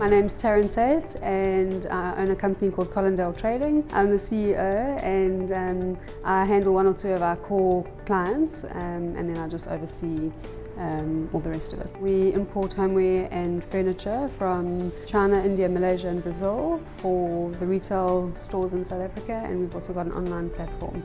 My name's Tarryn Tait and I own a company called Colindale Trading. I'm the CEO and I handle one or two of our core clients and then I just oversee all the rest of it. We import homeware and furniture from China, India, Malaysia and Brazil for the retail stores in South Africa, and we've also got an online platform.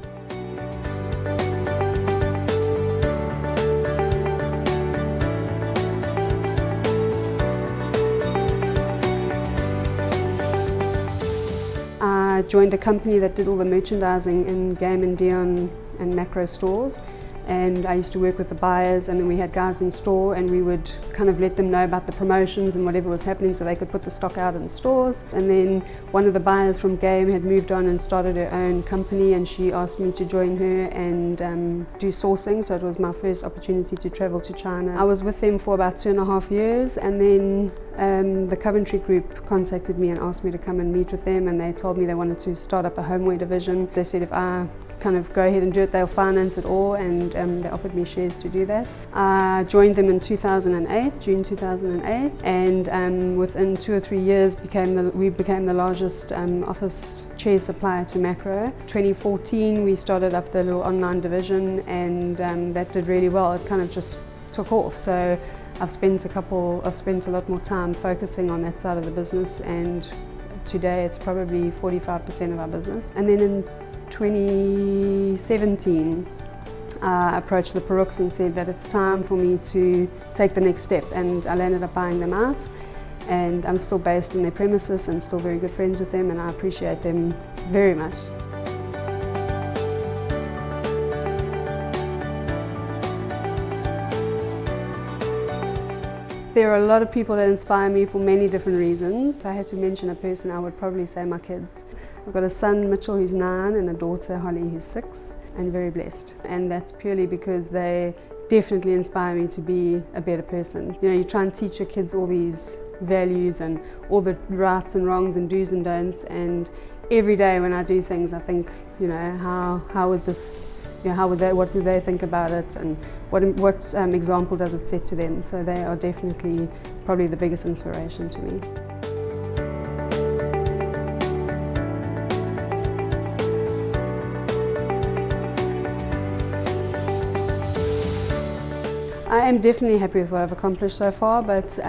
I joined a company that did all the merchandising in Game and Makro stores, and I used to work with the buyers, and then we had guys in store and we would kind of let them know about the promotions and whatever was happening so they could put the stock out in stores. And then one of the buyers from Game had moved on and started her own company, and she asked me to join her and do sourcing, so it was my first opportunity to travel to China. I was with them for about 2.5 years, and then the Coventry Group contacted me and asked me to come and meet with them, and they told me they wanted to start up a homeware division. They said if I kind of go ahead and do it, they'll finance it all, and they offered me shares to do that. I joined them in 2008, June 2008, and within 2 or 3 years we became the largest office chair supplier to Makro. 2014 we started up the little online division, and that did really well. It kind of just took off, so I've spent a lot more time focusing on that side of the business, and today it's probably 45% of our business. And then in 2017, I approached the Peruks and said that it's time for me to take the next step, and I ended up buying them out, and I'm still based in their premises and still very good friends with them, and I appreciate them very much. There are a lot of people that inspire me for many different reasons. If I had to mention a person, I would probably say my kids. I've got a son, Mitchell, who's 9, and a daughter, Holly, who's 6, and very blessed. And that's purely because they definitely inspire me to be a better person. You know, you try and teach your kids all these values and all the rights and wrongs and do's and don'ts, and every day when I do things, I think, you know, how would this, you know, what would they think about it, and what example does it set to them? So they are definitely probably the biggest inspiration to me. I am definitely happy with what I've accomplished so far, but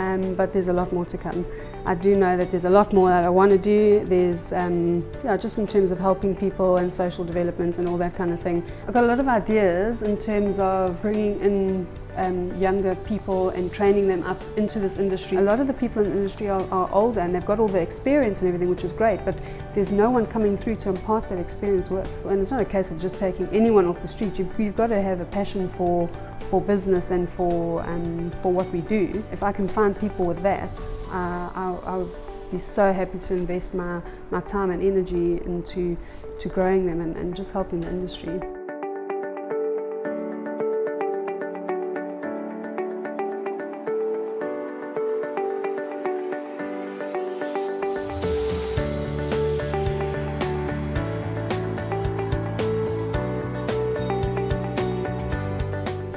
there's a lot more to come. I do know that there's a lot more that I want to do. There's just in terms of helping people and social development and all that kind of thing. I've got a lot of ideas in terms of bringing in younger people and training them up into this industry. A lot of the people in the industry are older and they've got all the experience and everything, which is great, but there's no one coming through to impart that experience with. And it's not a case of just taking anyone off the street. You've got to have a passion for business and for what we do. If I can find people with that, I would be so happy to invest my time and energy into growing them and just helping the industry.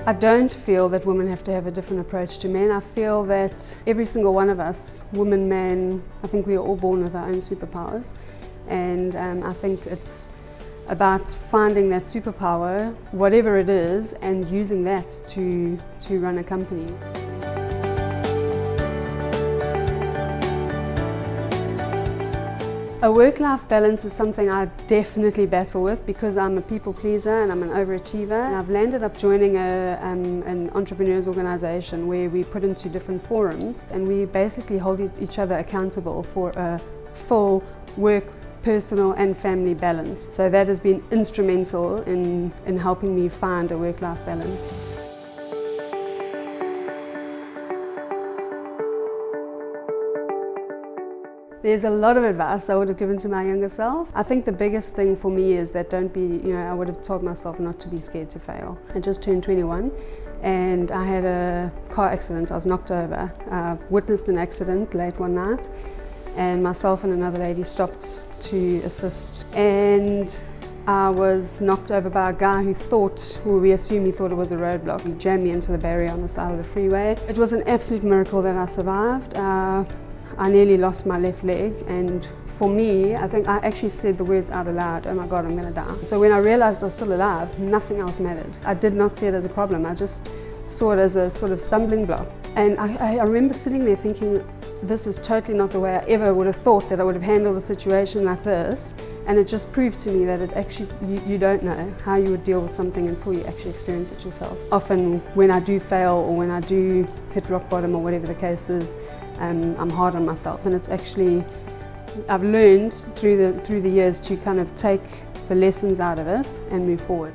I don't feel that women have to have a different approach to men. I feel that every single one of us, woman, man, I think we are all born with our own superpowers, and I think it's about finding that superpower, whatever it is, and using that to run a company. A work-life balance is something I definitely battle with because I'm a people pleaser and I'm an overachiever. And I've landed up joining an entrepreneurs organisation where we put into different forums, and we basically hold each other accountable for a full work, personal and family balance. So that has been instrumental in helping me find a work-life balance. There's a lot of advice I would have given to my younger self. I think the biggest thing for me is that I would have told myself not to be scared to fail. I just turned 21 and I had a car accident. I was knocked over. I witnessed an accident late one night, and myself and another lady stopped to assist. And I was knocked over by a guy who we assumed he thought it was a roadblock. He jammed me into the barrier on the side of the freeway. It was an absolute miracle that I survived. I nearly lost my left leg, and for me, I think I actually said the words out aloud, oh my God, I'm going to die. So when I realized I was still alive, nothing else mattered. I did not see it as a problem, I just saw it as a sort of stumbling block. And I remember sitting there thinking, this is totally not the way I ever would have thought that I would have handled a situation like this. And it just proved to me that it actually, you don't know how you would deal with something until you actually experience it yourself. Often when I do fail or when I do hit rock bottom or whatever the case is, I'm hard on myself, and it's actually, I've learned through the years to kind of take the lessons out of it and move forward.